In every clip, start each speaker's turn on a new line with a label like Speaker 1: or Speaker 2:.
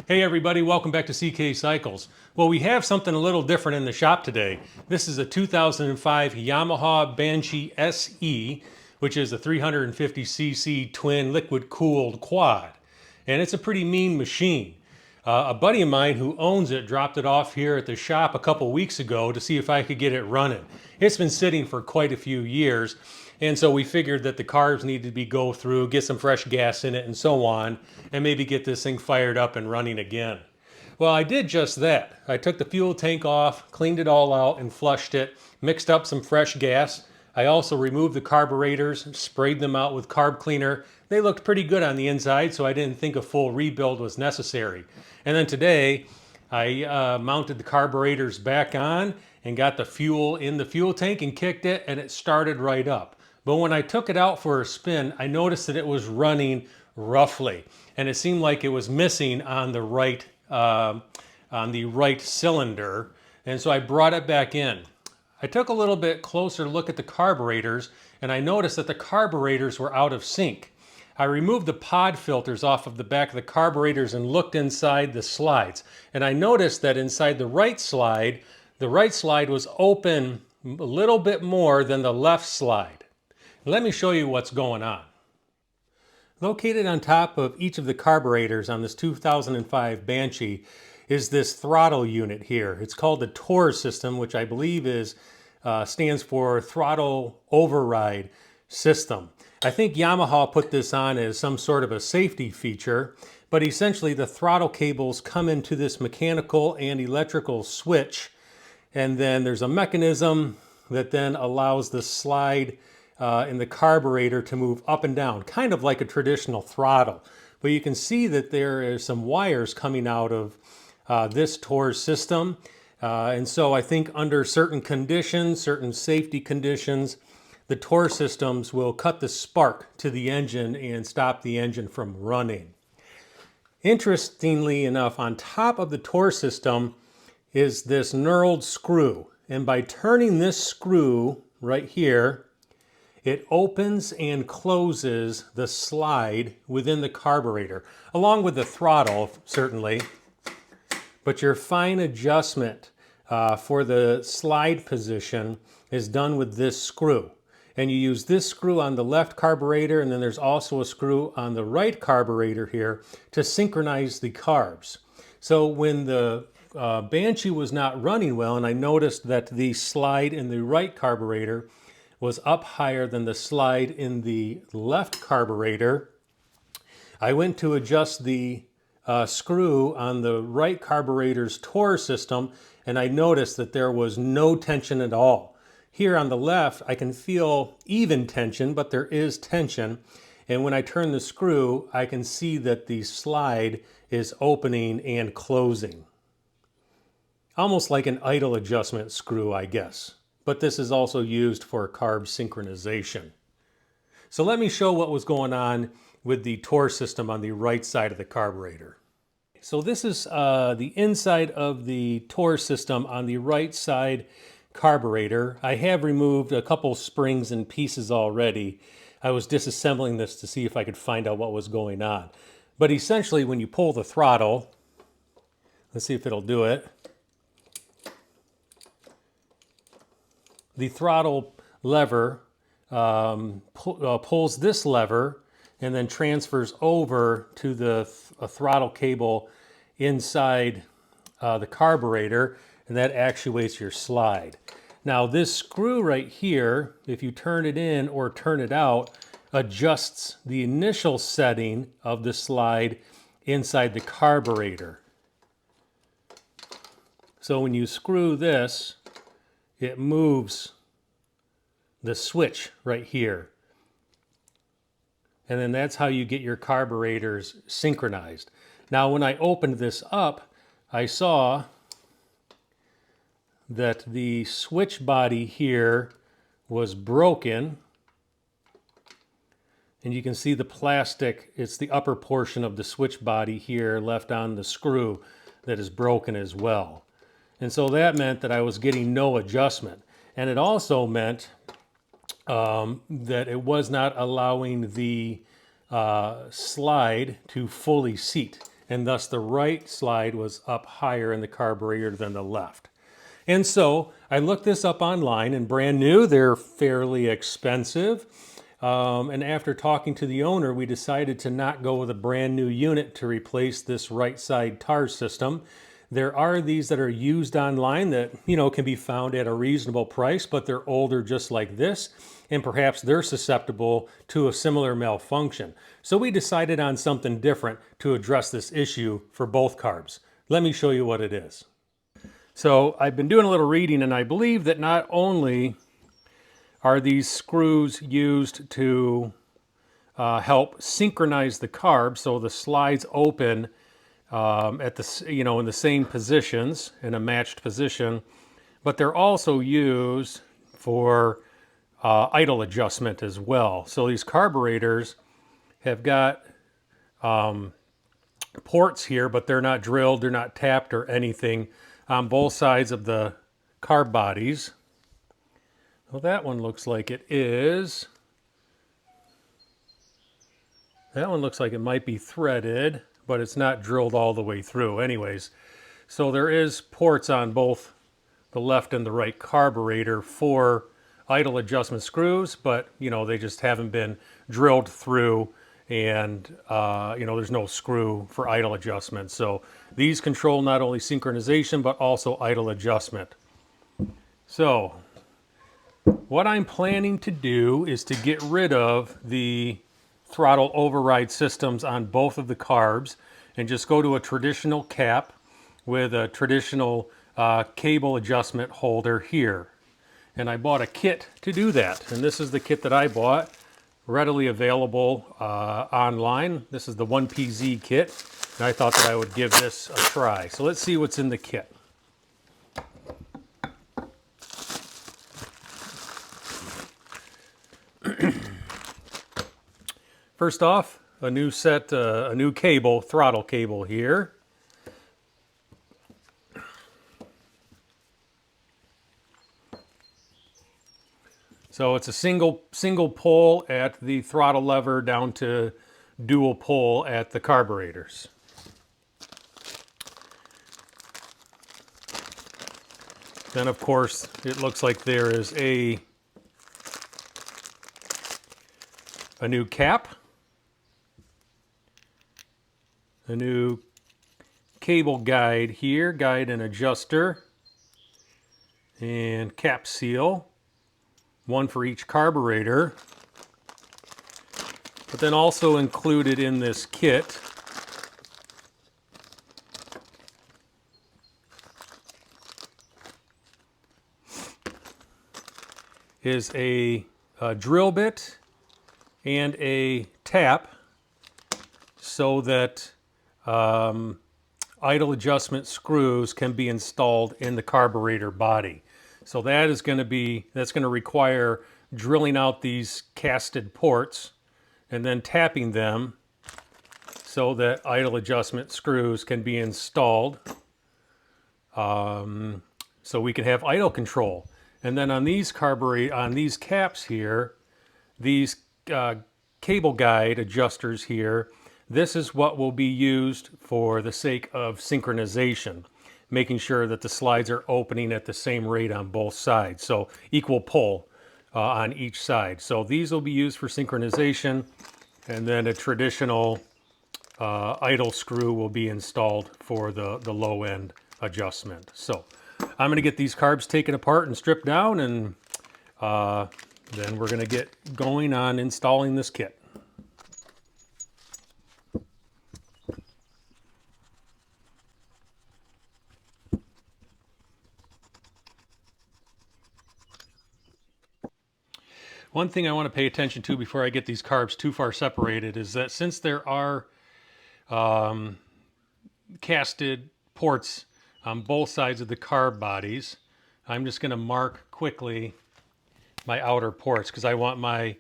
Speaker 1: Hey everybody, welcome back to CK Cycles. Well, we have something a little different in the shop today. This is a 2005 Yamaha Banshee SE, which is a 350cc twin liquid cooled quad. And it's a pretty mean machine. A buddy of mine who owns it dropped it off here at the shop a couple weeks ago to see if I could get it running. It's been sitting for quite a few years, and so we figured that the carbs needed to be go through, get some fresh gas in it and so on, and maybe get this thing fired up and running again. Well, I did just that. I took the fuel tank off, cleaned it all out and flushed it, mixed up some fresh gas. I also removed the carburetors, sprayed them out with carb cleaner. They looked pretty good on the inside, so I didn't think a full rebuild was necessary. And then today, I mounted the carburetors back on and got the fuel in the fuel tank and kicked it, and it started right up. But when I took it out for a spin, I noticed that it was running roughly, and it seemed like it was missing on the right cylinder. And so I brought it back in. I took a little bit closer look at the carburetors, and I noticed that the carburetors were out of sync. I removed the pod filters off of the back of the carburetors and looked inside the slides. And I noticed that inside the right slide was open a little bit more than the left slide. Let me show you what's going on. Located on top of each of the carburetors on this 2005 Banshee is this throttle unit here. It's called the TORS system, which I believe stands for Throttle Override System. I think Yamaha put this on as some sort of a safety feature, but essentially the throttle cables come into this mechanical and electrical switch, and then there's a mechanism that then allows the slide in the carburetor to move up and down, kind of like a traditional throttle. But you can see that there is some wires coming out of this TORS system. And so I think under certain conditions, certain safety conditions, the TORS systems will cut the spark to the engine and stop the engine from running. Interestingly enough, on top of the TORS system is this knurled screw. And by turning this screw right here, it opens and closes the slide within the carburetor, along with the throttle, certainly. But your fine adjustment for the slide position is done with this screw. And you use this screw on the left carburetor, and then there's also a screw on the right carburetor here to synchronize the carbs. So when the Banshee was not running well, and I noticed that the slide in the right carburetor was up higher than the slide in the left carburetor, I went to adjust the screw on the right carburetor's TORS system, and I noticed that there was no tension at all. Here on the left, I can feel even tension, but there is tension. And when I turn the screw, I can see that the slide is opening and closing. Almost like an idle adjustment screw, I guess. But this is also used for carb synchronization. So let me show what was going on with the TORS system on the right side of the carburetor. So this is the inside of the TORS system on the right side carburetor. I have removed a couple springs and pieces already. I was disassembling this to see if I could find out what was going on. But essentially, when you pull the throttle, let's see if it'll do it. The throttle lever pulls this lever and then transfers over to the throttle cable inside the carburetor, and that actuates your slide. Now this screw right here, if you turn it in or turn it out, adjusts the initial setting of the slide inside the carburetor. So when you screw this, it moves the switch right here. And then that's how you get your carburetors synchronized. Now when I opened this up, I saw that the switch body here was broken. And you can see the plastic, it's the upper portion of the switch body here left on the screw that is broken as well. And so that meant that I was getting no adjustment. And it also meant that it was not allowing the slide to fully seat. and thus the right slide was up higher in the carburetor than the left. And so I looked this up online, and brand new, they're fairly expensive. And after talking to the owner, we decided to not go with a brand new unit to replace this right side TORS system. There are these that are used online that, can be found at a reasonable price, but they're older just like this, and perhaps they're susceptible to a similar malfunction. So we decided on something different to address this issue for both carbs. Let me show you what it is. So I've been doing a little reading, and I believe that not only are these screws used to help synchronize the carb, so the slides open at the in the same positions, in a matched position, but they're also used for idle adjustment as well. So these carburetors have got ports here, but they're not drilled, they're not tapped or anything on both sides of the carb bodies. Well, that one looks like it is. That one looks like it might be threaded, but it's not drilled all the way through. Anyways, so there is ports on both the left and the right carburetor for idle adjustment screws, but they just haven't been drilled through, and there's no screw for idle adjustment. So these control not only synchronization but also idle adjustment. So what I'm planning to do is to get rid of the throttle override systems on both of the carbs and just go to a traditional cap with a traditional cable adjustment holder here. And I bought a kit to do that, and this is the kit that I bought, readily available online. This is the 1PZ kit, and I thought that I would give this a try. So let's see what's in the kit. First off, a new set, a new cable, throttle cable here. So it's a single pull at the throttle lever down to dual pull at the carburetors. Then of course it looks like there is a new cap, a new cable guide here, guide and adjuster, and cap seal, one for each carburetor. But then also included in this kit is a drill bit and a tap so that idle adjustment screws can be installed in the carburetor body. So that is going to require drilling out these casted ports and then tapping them so that idle adjustment screws can be installed, so we can have idle control. And then on these caps here, these cable guide adjusters here, this is what will be used for the sake of synchronization, making sure that the slides are opening at the same rate on both sides, so equal pull on each side. So these will be used for synchronization, and then a traditional idle screw will be installed for the low end adjustment. So I'm going to get these carbs taken apart and stripped down, and then we're going to get going on installing this kit. One thing I want to pay attention to before I get these carbs too far separated is that since there are casted ports on both sides of the carb bodies, I'm just going to mark quickly my outer ports because I want my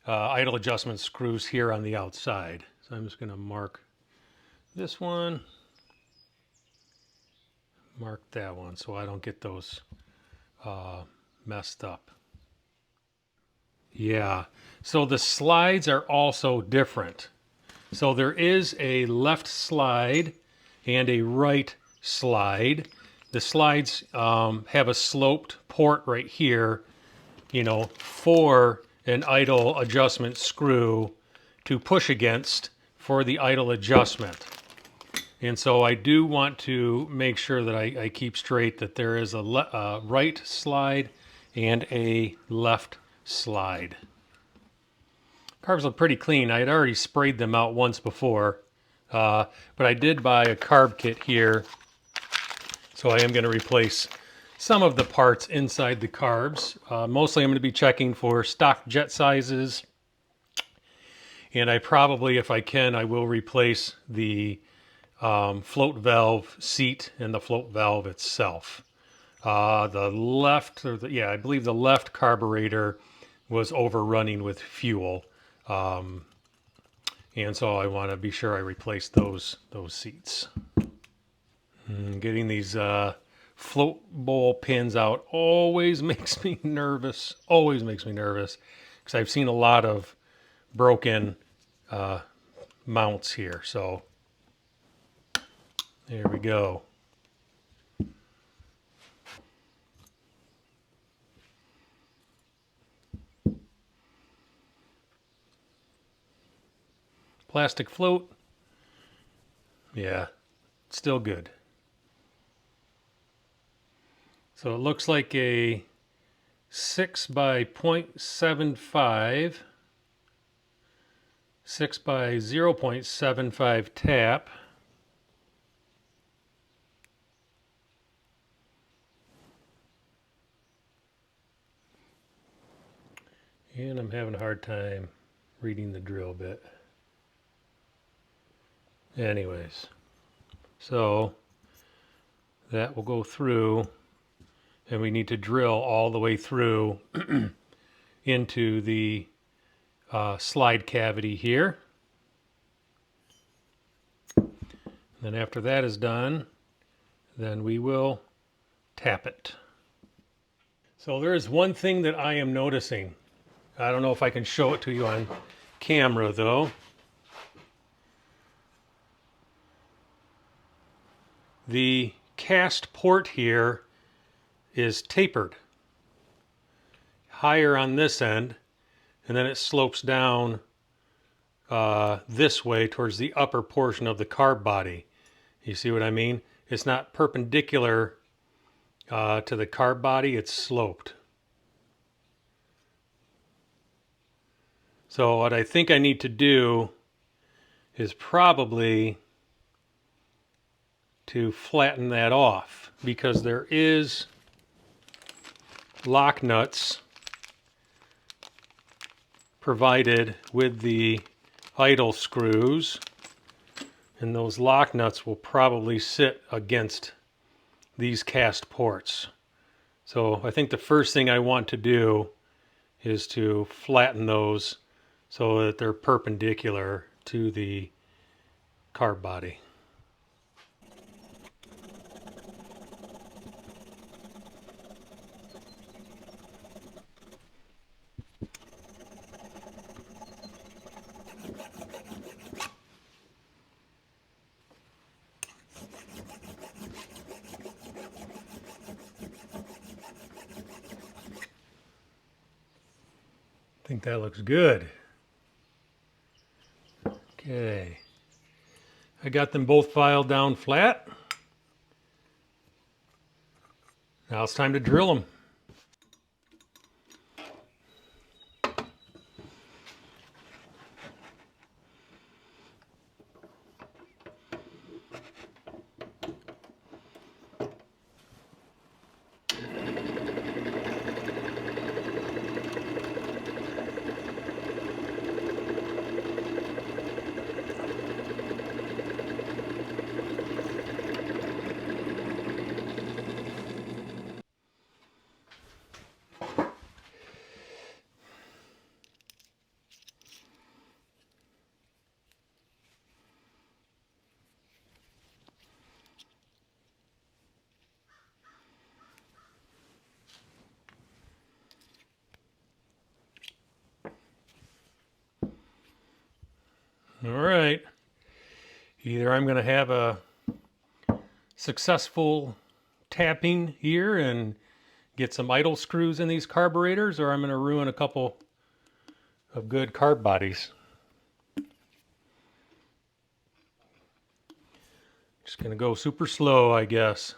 Speaker 1: idle adjustment screws here on the outside. So I'm just going to mark this one, mark that one so I don't get those messed up. Yeah, so the slides are also different. So there is a left slide and a right slide. The slides have a sloped port right here, you know, for an idle adjustment screw to push against for the idle adjustment. And so I do want to make sure that I keep straight that there is a right slide and a left slide. Carbs look pretty clean. I had already sprayed them out once before, but I did buy a carb kit here, so I am going to replace some of the parts inside the carbs. Mostly I'm going to be checking for stock jet sizes, and I probably, if I can, I will replace the float valve seat and the float valve itself. The left, I believe the left carburetor was overrunning with fuel. And so I want to be sure I replace those seats. Getting these float bowl pins out always makes me nervous. Always makes me nervous because I've seen a lot of broken mounts here. So there we go. Plastic float. Yeah, still good. So it looks like a 6 by 0.75, 6 by 0.75 tap. And I'm having a hard time reading the drill bit. Anyways, so that will go through, and we need to drill all the way through into the slide cavity here. And then after that is done, then we will tap it. So there is one thing that I am noticing. I don't know if I can show it to you on camera though. The cast port here is tapered higher on this end, and then it slopes down this way towards the upper portion of the carb body. You see what I mean? It's not perpendicular to the carb body, it's sloped. So what I think I need to do is probably to flatten that off, because there is lock nuts provided with the idle screws, and those lock nuts will probably sit against these cast ports. So I think the first thing I want to do is to flatten those so that they're perpendicular to the carb body. I think that looks good. Okay, I got them both filed down flat. Now it's time to drill them. All right, either I'm going to have a successful tapping here and get some idle screws in these carburetors, or I'm going to ruin a couple of good carb bodies. Just going to go super slow, I guess.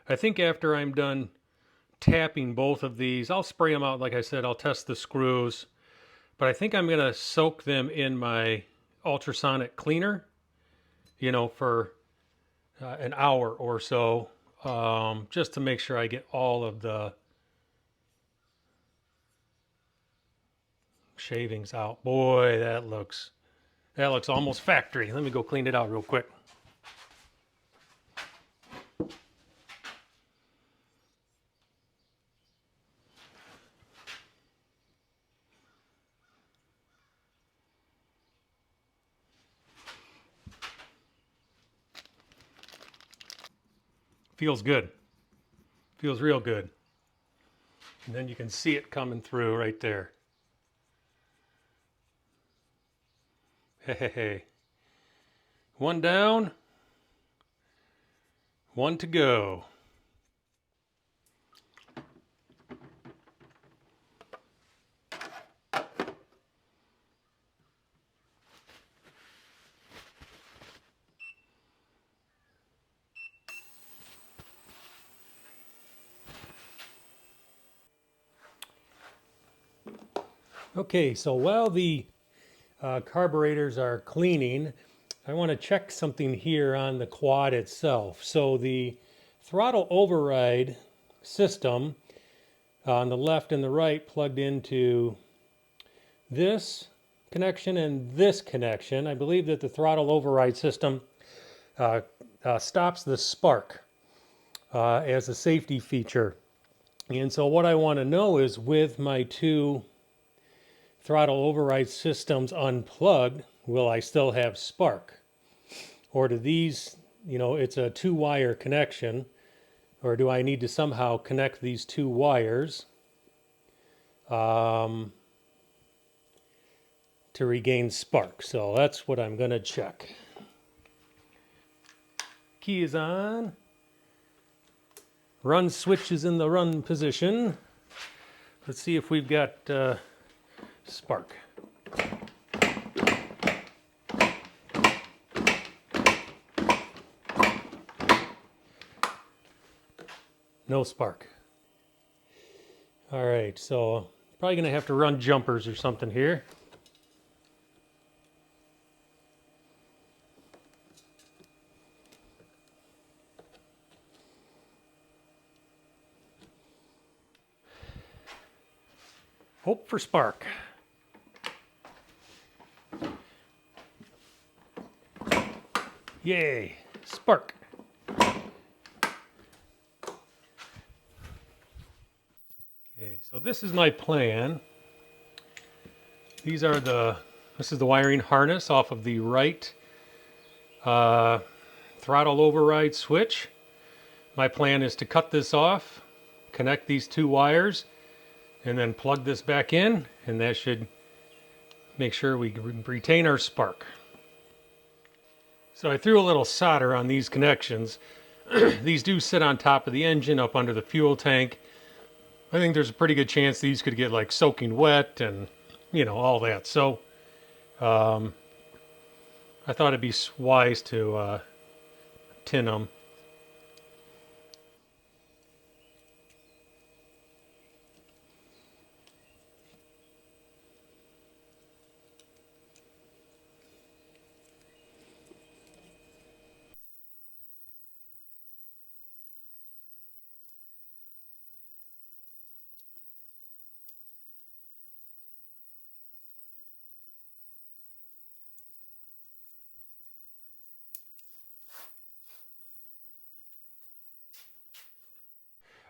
Speaker 1: I think after I'm done tapping both of these, I'll spray them out. Like I said, I'll test the screws, but I think I'm going to soak them in my ultrasonic cleaner, you know, for an hour or so, just to make sure I get all of the shavings out. Boy, that looks almost factory. Let me go clean it out real quick. Feels good. Feels real good. And then you can see it coming through right there. Hey. One down, one to go. Okay, so while the carburetors are cleaning, I want to check something here on the quad itself. So the throttle override system on the left and the right plugged into this connection and this connection. I believe that the throttle override system stops the spark as a safety feature. And so what I want to know is, with my two throttle override systems unplugged, will I still have spark? Or do these, you know, it's a two-wire connection, or do I need to somehow connect these two wires to regain spark? So that's what I'm going to check. Key is on. Run switch is in the run position. Let's see if we've got spark. No spark. All right, so probably gonna have to run jumpers or something here. Hope for spark. Yay, spark. Okay, so this is my plan. This is the wiring harness off of the right throttle override switch. My plan is to cut this off, connect these two wires, and then plug this back in, and that should make sure we retain our spark. So I threw a little solder on these connections. These do sit on top of the engine up under the fuel tank. I think there's a pretty good chance these could get like soaking wet and, you know, all that. So I thought it'd be wise to tin them.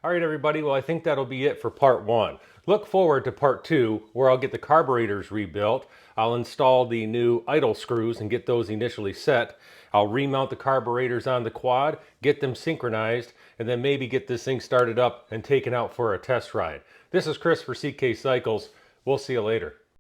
Speaker 1: All right, everybody, well, I think that'll be it for part 1. Look forward to part 2, where I'll get the carburetors rebuilt. I'll install the new idle screws and get those initially set. I'll remount the carburetors on the quad, get them synchronized, and then maybe get this thing started up and taken out for a test ride. This is Chris for CK Cycles. We'll see you later.